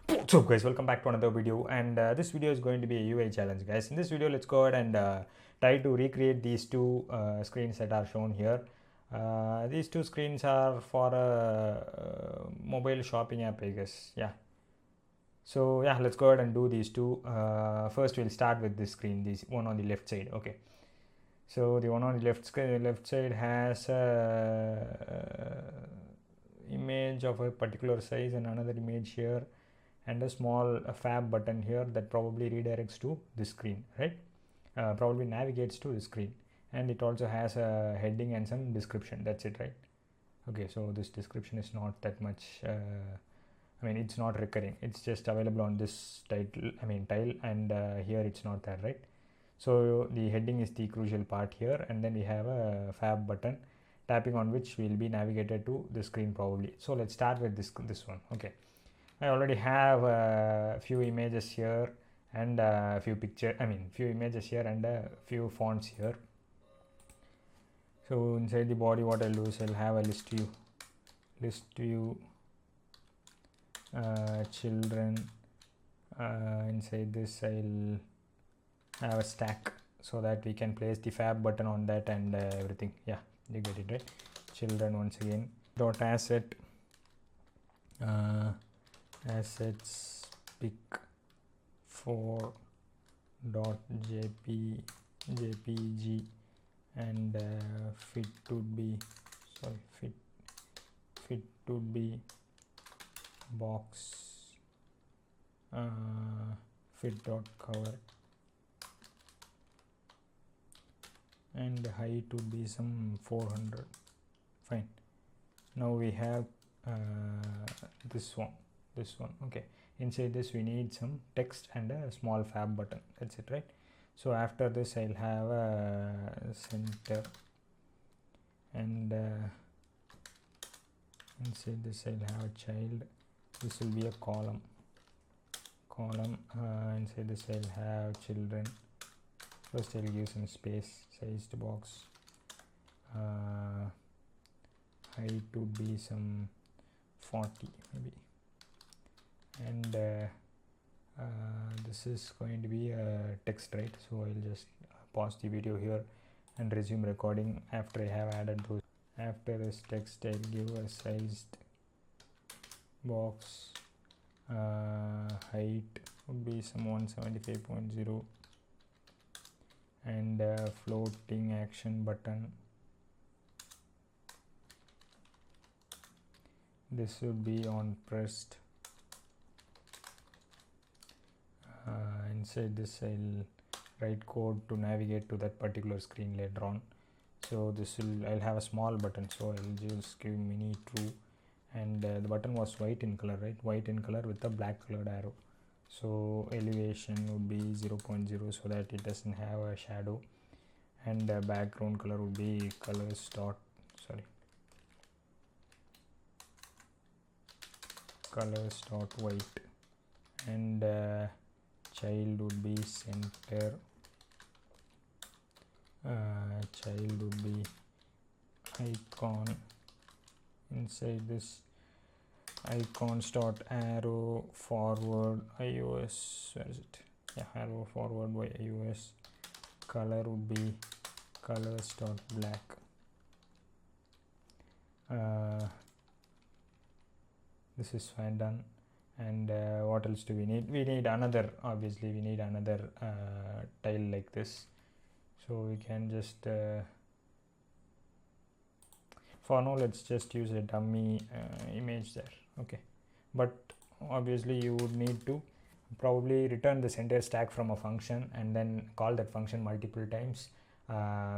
What's up guys, welcome back to another video, and this video is going to be a UI challenge guys. In this video, let's go ahead and try to recreate these two screens that are shown here. These two screens are for a mobile shopping app, I guess. Yeah, so yeah, let's go ahead and do these two. First we'll start with this screen, this one on the left side. Okay, so the one on the left side has a image of a particular size and another image here, and a small fab button here that probably redirects to the screen, right? Probably navigates to the screen, and it also has a heading and some description. That's it, right? Okay, so this description is not that much. I mean, it's not recurring. It's just available on this tile, and here it's not there, right? So the heading is the crucial part here, and then we have a fab button, tapping on which will be navigated to the screen probably. So let's start with this one. Okay, I already have a few images here and a few few images here and a few fonts here. So inside the body, what I'll do is I'll have a list view, children. Inside this, I'll have a stack so that we can place the fab button on that and everything. Yeah, you get it, right? Children once again. Dot asset. Assets pic 4 dot jpg, and fit would be box fit dot cover, and height would be some 400. Fine. Now we have this one. Okay, inside this we need some text and a small fab button. That's it, right? So after this, I'll have a center, and inside this I'll have a child. This will be a column. Inside this I'll have children. First I'll give some space, sized box. Height would be some 40 maybe, and this is going to be a text, right? So I'll just pause the video here and resume recording after I have added those. After this text, I'll give a sized box. Height would be some 175.0, and floating action button. This would be on pressed. Inside this, I'll write code to navigate to that particular screen later on. So I'll have a small button, so I'll just give mini true, and the button was white in color, right? White in color with a black colored arrow. So elevation would be 0.0 so that it doesn't have a shadow, and background color would be colors dot white, and child would be center. Child would be icon. Inside this, icons dot arrow forward iOS. Where is it? Yeah, arrow forward by iOS. Color would be colors dot black. This is fine, done. And what else do we need? We need another, obviously we need another tile like this. So we can just for now let's just use a dummy image there. Okay, but obviously you would need to probably return this entire stack from a function and then call that function multiple times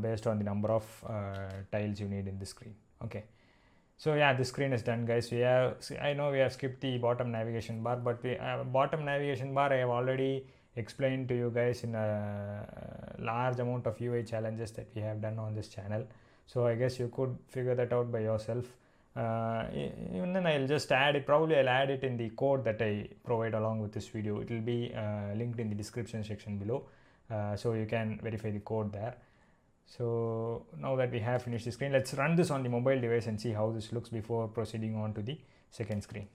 based on the number of tiles you need in the screen. Okay, so yeah, this screen is done, guys. I know we have skipped the bottom navigation bar, but the bottom navigation bar I have already explained to you guys in a large amount of UI challenges that we have done on this channel. So I guess you could figure that out by yourself. Even then, I'll just add it. Probably I'll add it in the code that I provide along with this video. It will be linked in the description section below, so you can verify the code there. So now that we have finished the screen, let's run this on the mobile device and see how this looks before proceeding on to the second screen.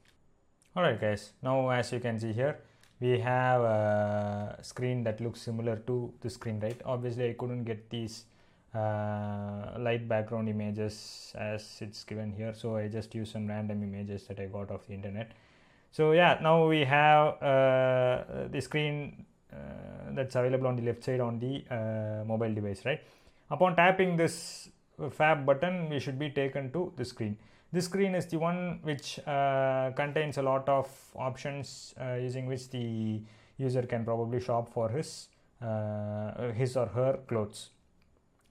Alright guys, now as you can see here, we have a screen that looks similar to the screen, right? Obviously I couldn't get these light background images as it's given here, so I just used some random images that I got off the internet. So yeah, now we have the screen that's available on the left side on the mobile device, right? Upon tapping this fab button, we should be taken to the screen. This screen is the one which contains a lot of options using which the user can probably shop for his or her clothes.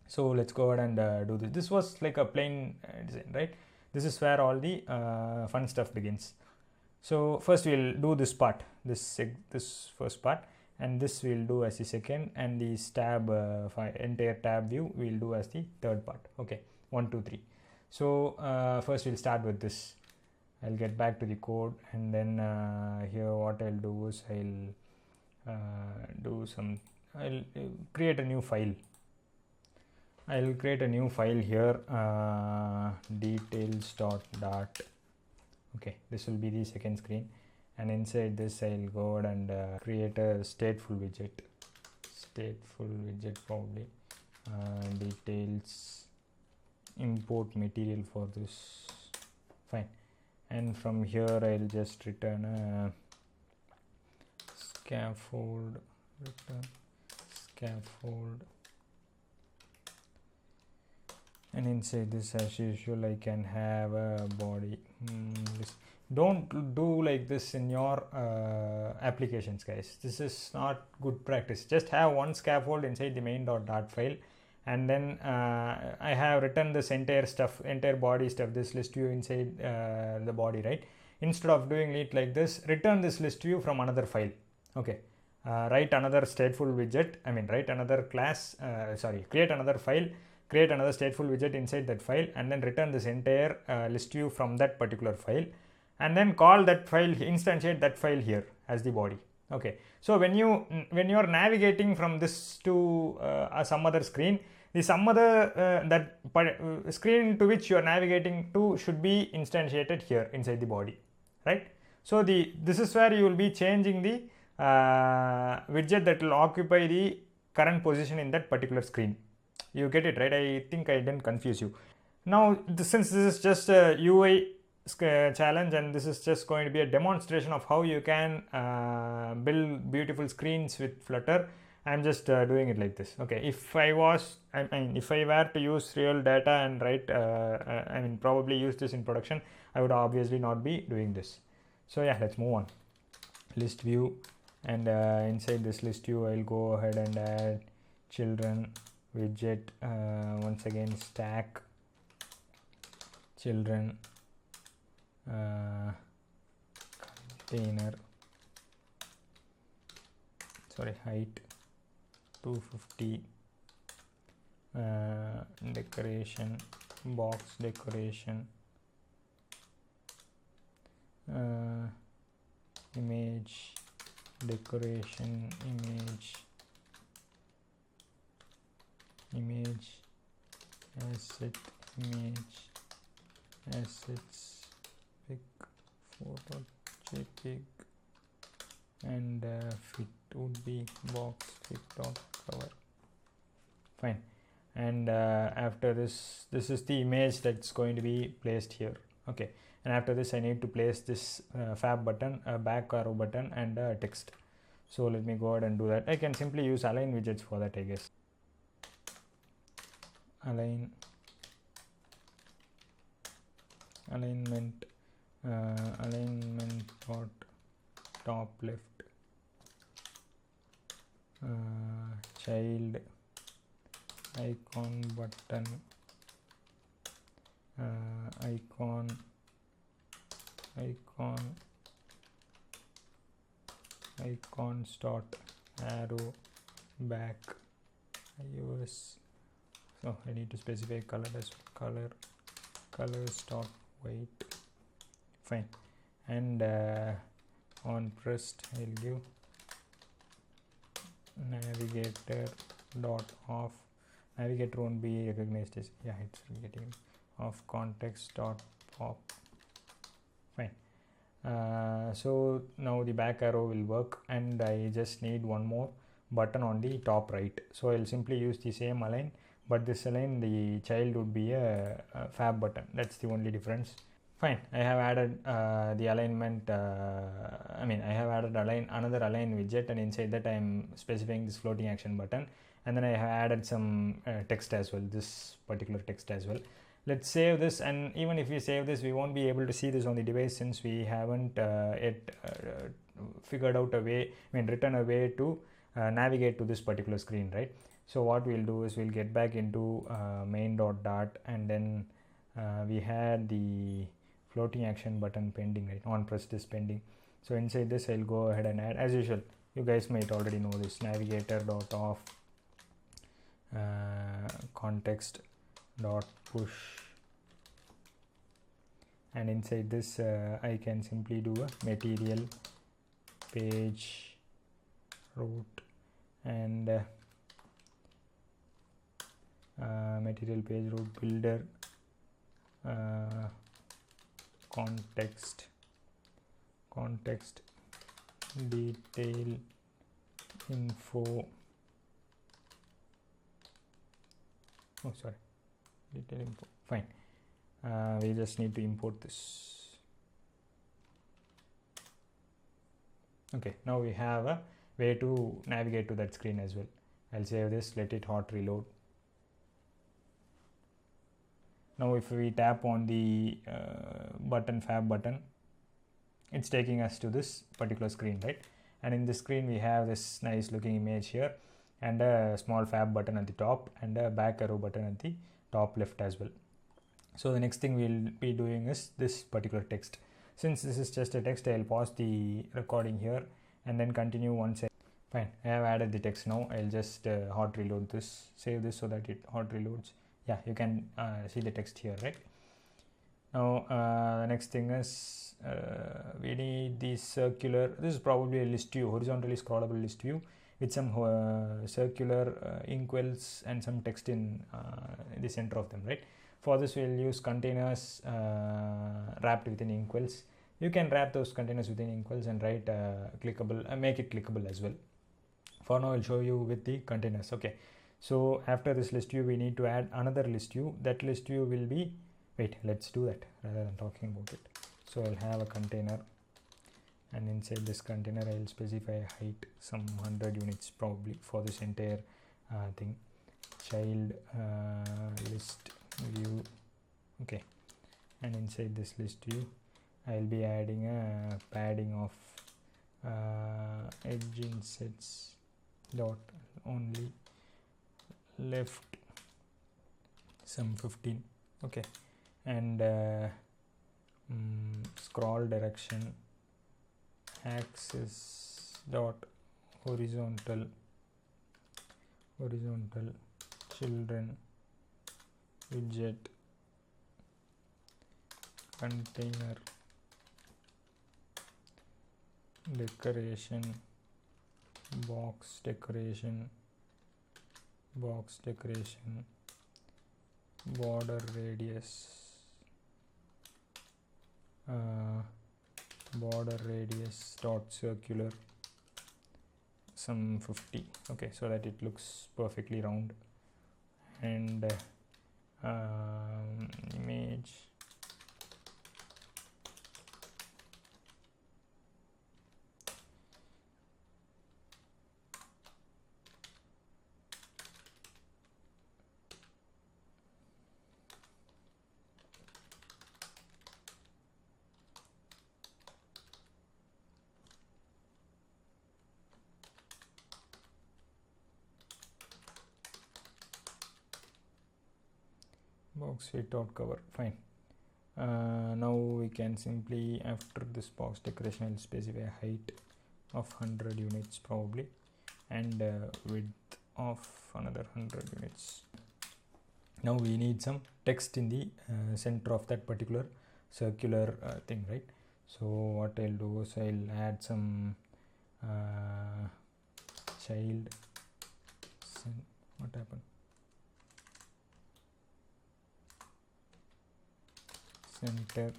So let's go ahead and do this. This was like a plain design, right? This is where all the fun stuff begins. So first we'll do this part, this first part, and this we'll do as the second, and the tab entire tab view we'll do as the third part. Okay, 1 2 3. So first we'll start with this. I'll get back to the code, and then here what I'll do is I'll create a new file. I'll create a new file here, details.dart. Okay, this will be the second screen, and inside this I'll go ahead and create a stateful widget probably, details, import material for this. Fine, and from here I'll just return a scaffold, and inside this, as usual, I can have a body. Don't do like this in your applications, guys. This is not good practice. Just have one scaffold inside the main.dart file, and then I have written this entire body stuff, this list view inside the body, right? Instead of doing it like this, return this list view from another file. Okay, write another stateful widget, write another class, create another file, create another stateful widget inside that file, and then return this entire list view from that particular file, and then call that file, instantiate that file here as the body. Okay, so when you are navigating from this to some other screen, the some other screen to which you are navigating to should be instantiated here inside the body, right? So this is where you will be changing the widget that will occupy the current position in that particular screen. You get it, right? I think I didn't confuse you. Now, since this is just a UI challenge, and this is just going to be a demonstration of how you can build beautiful screens with Flutter, I'm just doing it like this. Okay, if I were to use real data and write, probably use this in production, I would obviously not be doing this. So yeah, let's move on. List view, and inside this list view, I'll go ahead and add children widget, once again stack children, container, height 250, decoration, box decoration, image decoration, image asset, assets, pic, photo, jpeg, and fit would be box fit dot cover. Fine, and after this is the image that's going to be placed here. Okay, and after this I need to place this fab button, a back arrow button, and text. So let me go ahead and do that. I can simply use align widgets for that, I guess. Alignment, alignment dot top left, child, icon button, icons dot arrow back, iOS. So I need to specify color as colors dot white. Fine, and on pressed I'll give navigator dot off. Navigator won't be recognized as, yeah, it's getting off context dot pop. Fine. So now the back arrow will work, and I just need one more button on the top right. So I'll simply use the same align, but this align, the child would be a fab button. That's the only difference. Fine, I have added the alignment, I have added another align widget, and inside that I am specifying this floating action button, and then I have added some text as well, this particular text as well. Let's save this, and even if we save this, we won't be able to see this on the device, since we haven't yet figured out a way, written a way to navigate to this particular screen, right? So what we'll do is we'll get back into main.dart, and then we had the floating action button pending, right? On pressed is pending. So inside this, I'll go ahead and add, as usual, you guys might already know this, navigator.off context.push, and inside this I can simply do a material page route, and material page route builder context detail info, detail info. Fine, we just need to import this. Okay, now we have a way to navigate to that screen as well. I'll save this, let it hot reload. Now if we tap on the fab button, it's taking us to this particular screen, right? And in this screen we have this nice looking image here, and a small fab button at the top, and a back arrow button at the top left as well. So the next thing we'll be doing is this particular text. Since this is just a text, I'll pause the recording here and then continue once. Fine, I have added the text now. I'll just hot reload this, save this so that it hot reloads. Yeah, you can see the text here, right? Now the next thing is we need the circular. This is probably a list view, horizontally scrollable list view with some circular inkwells and some text in the center of them, right? For this we'll use containers wrapped within inkwells. You can wrap those containers within inkwells and write clickable, make it clickable as well. For now I'll show you with the containers. Okay, so after this list view we need to add another list view. That list view will be, let's do that rather than talking about it. So I'll have a container, and inside this container I'll specify a height, some 100 units probably for this entire thing. Child list view. Okay, and inside this list view I'll be adding a padding of edge insets dot only left some 15. Okay, and scroll direction axis dot horizontal children widget container decoration box decoration border radius dot circular some 50. Okay, so that it looks perfectly round, and image box fit dot cover. Fine. Now we can simply, after this box decoration, I'll specify a height of 100 units probably, and width of another 100 units. Now we need some text in the center of that particular circular thing, right? So what I'll do is I'll add some child. What happened? Center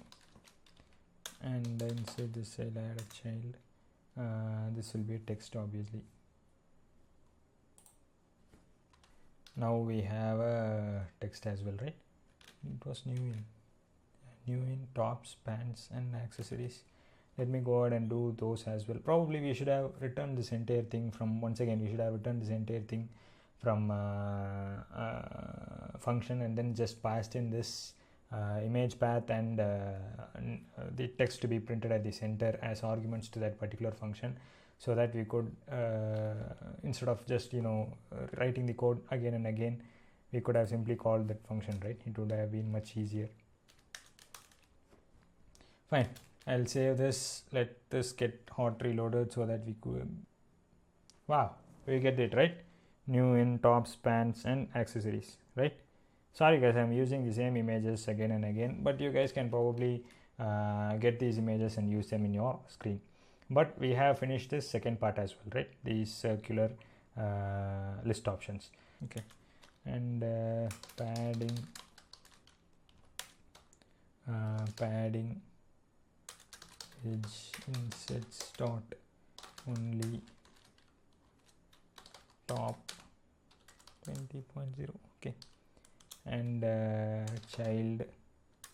and inside this I'll add a child. This will be a text, obviously. Now we have a text as well, right? It was new in tops, pants and accessories. Let me go ahead and do those as well. Probably we should have returned this entire thing from, once again we should have returned this entire thing from function, and then just passed in this image path and the text to be printed at the center as arguments to that particular function, so that we could instead of just writing the code again and again, we could have simply called that function, right? It would have been much easier. Fine, I'll save this. Let this get hot reloaded so that we could, wow, we get it, right? New in tops, pants and accessories, right? Sorry guys, I'm using the same images again and again, but you guys can probably get these images and use them in your screen. But we have finished this second part as well, right? These circular list options. Okay, and padding edge insets dot only top 20.0. okay, and child,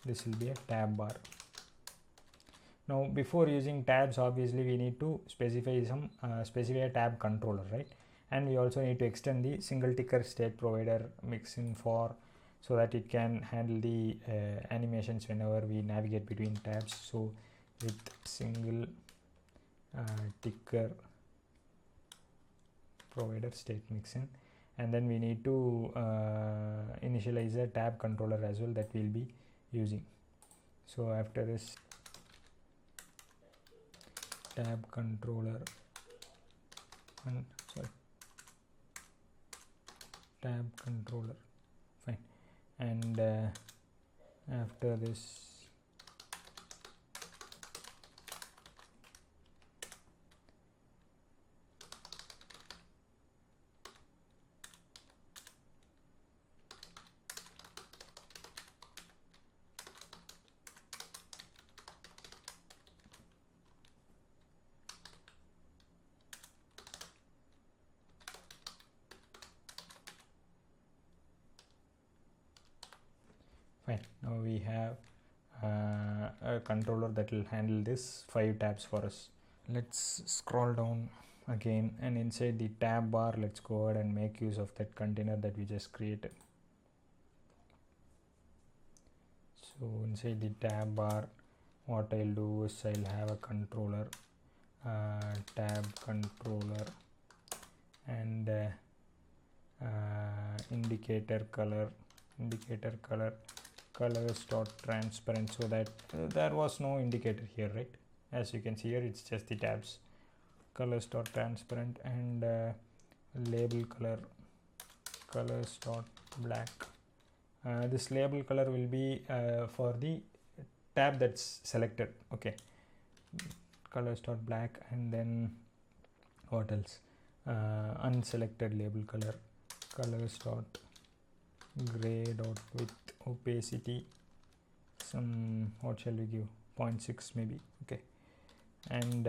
this will be a tab bar. Now before using tabs, obviously we need to specify a tab controller, right? And we also need to extend the single ticker state provider mixin for, so that it can handle the animations whenever we navigate between tabs. So with single ticker provider state mixin, and then we need to initialize a tab controller as well that we'll be using. So after this tab controller tab controller, fine, and after this fine, now we have a controller that will handle this 5 tabs for us. Let's scroll down again, and inside the tab bar, let's go ahead and make use of that container that we just created. So inside the tab bar, what I'll do is I'll have a controller, tab controller, and indicator color colors dot transparent, so that there was no indicator here, right? As you can see here, it's just the tabs. Colors dot transparent, and label color colors dot black. This label color will be for the tab that's selected. Okay, colors dot black, and then what else? Unselected label color colors dot gray dot with opacity, some, what shall we give, 0.6 maybe. Okay, and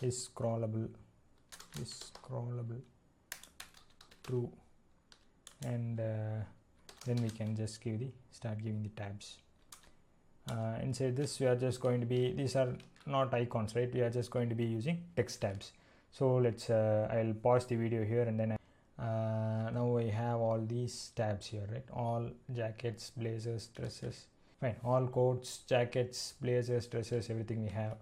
is scrollable true, and then we can just give start giving the tabs. Inside this, we are just going to be, these are not icons, right? We are just going to be using text tabs. So let's I'll pause the video here, and then now we have all these tabs here, right? All jackets, blazers, dresses, fine, all coats, jackets, blazers, dresses, everything we have.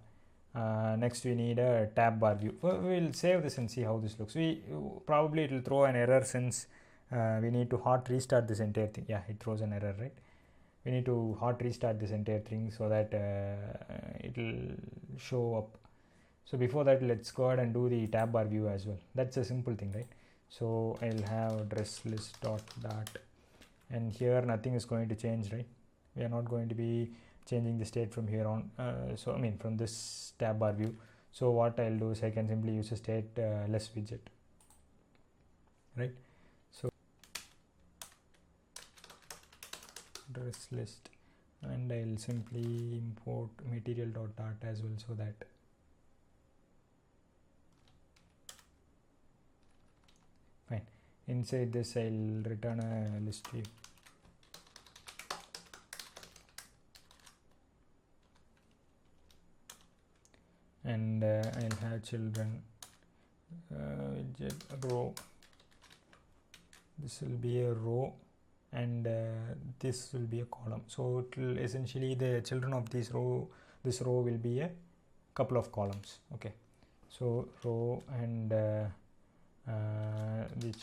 Next we need a tab bar view. We'll save this and see how this looks. Probably it will throw an error, since we need to hot restart this entire thing. Yeah, it throws an error, right? We need to hot restart this entire thing so that it will show up. So before that, let's go ahead and do the tab bar view as well. That's a simple thing, right? So I'll have dress list dot dart, and here nothing is going to change, right? We are not going to be changing the state from here on. So I mean from this tab bar view. So what I'll do is I can simply use a state less widget, right? So dress list, and I'll simply import material.dart as well, so that fine. Inside this I'll return a list view. And I'll have children widget row. This will be a row, and this will be a column. So it will essentially, the children of this row will be a couple of columns. Okay, so row, and the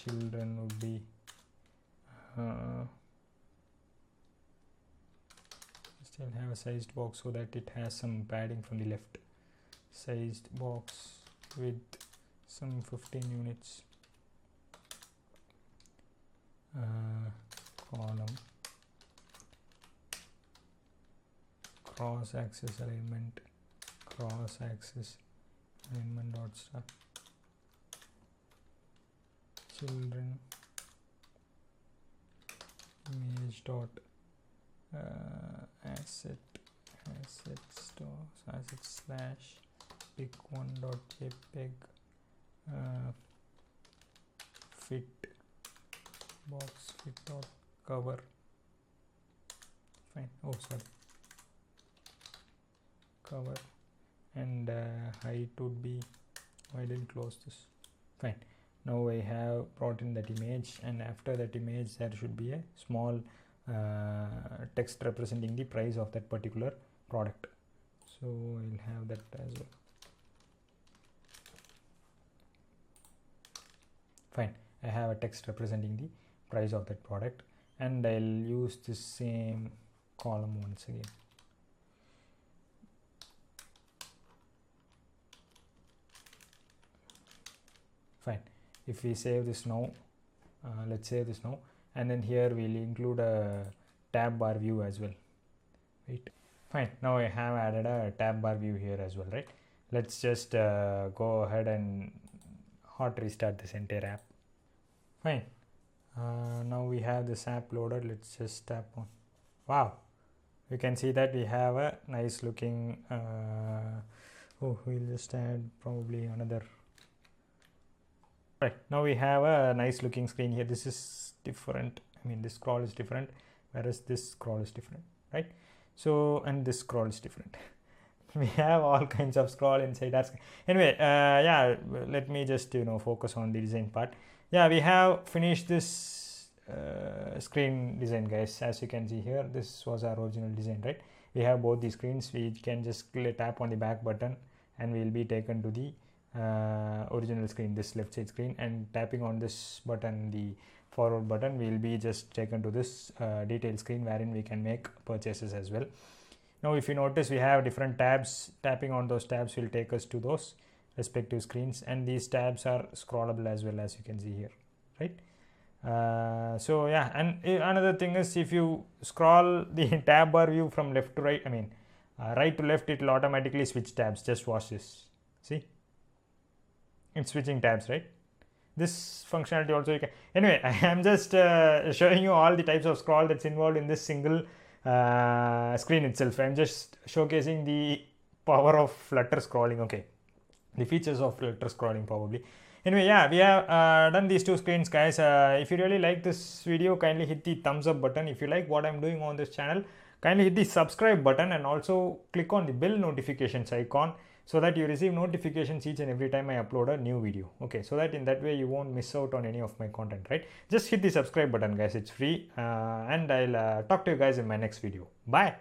children would be still have a sized box, so that it has some padding from the left. Sized box with some 15 units. Column, cross axis alignment dot star, children image dot asset slash pick one dot jpeg fit box fit dot cover. Fine. Oh, sorry. Cover, and height would be, I didn't close this. Fine. Now I have brought in that image, and after that image there should be a small text representing the price of that particular product. So I'll have that as well. Fine. I have a text representing the price of that product, and I'll use this same column once again. Fine. If we save this now, let's save this now, and then here we'll include a tab bar view as well, right? Fine. Now I have added a tab bar view here as well, right? Let's just go ahead and hot restart this entire app. Fine. Now we have this app loaded. Let's just tap on. Wow, you can see that we have a nice looking oh, we'll just add probably another. Right, now we have a nice looking screen here. This is different. I mean, this scroll is different, whereas this scroll is different, right? So, and this scroll is different. We have all kinds of scroll inside that. Anyway, yeah, let me just focus on the design part. Yeah, we have finished this screen design, guys. As you can see here, this was our original design, right? We have both the screens. We can just tap on the back button and we will be taken to the original screen, this left side screen, and tapping on this button, the forward button, we will be just taken to this detail screen wherein we can make purchases as well. Now if you notice, we have different tabs. Tapping on those tabs will take us to those respective screens, and these tabs are scrollable as well, as you can see here, right? So yeah, and another thing is, if you scroll the tab bar view from left to right, I mean right to left, it will automatically switch tabs. Just watch this. See, it's switching tabs, right? This functionality also you can. Anyway, I am just showing you all the types of scroll that's involved in this single screen itself. I'm just showcasing the power of Flutter scrolling. Okay, the features of Flutter scrolling probably. Anyway, yeah, we have done these two screens, guys. If you really like this video, kindly hit the thumbs up button. If you like what I'm doing on this channel, kindly hit the subscribe button, and also click on the bell notifications icon, so that you receive notifications each and every time I upload a new video. Okay, so that in that way you won't miss out on any of my content, right? Just hit the subscribe button, guys. It's free, and I'll talk to you guys in my next video. Bye.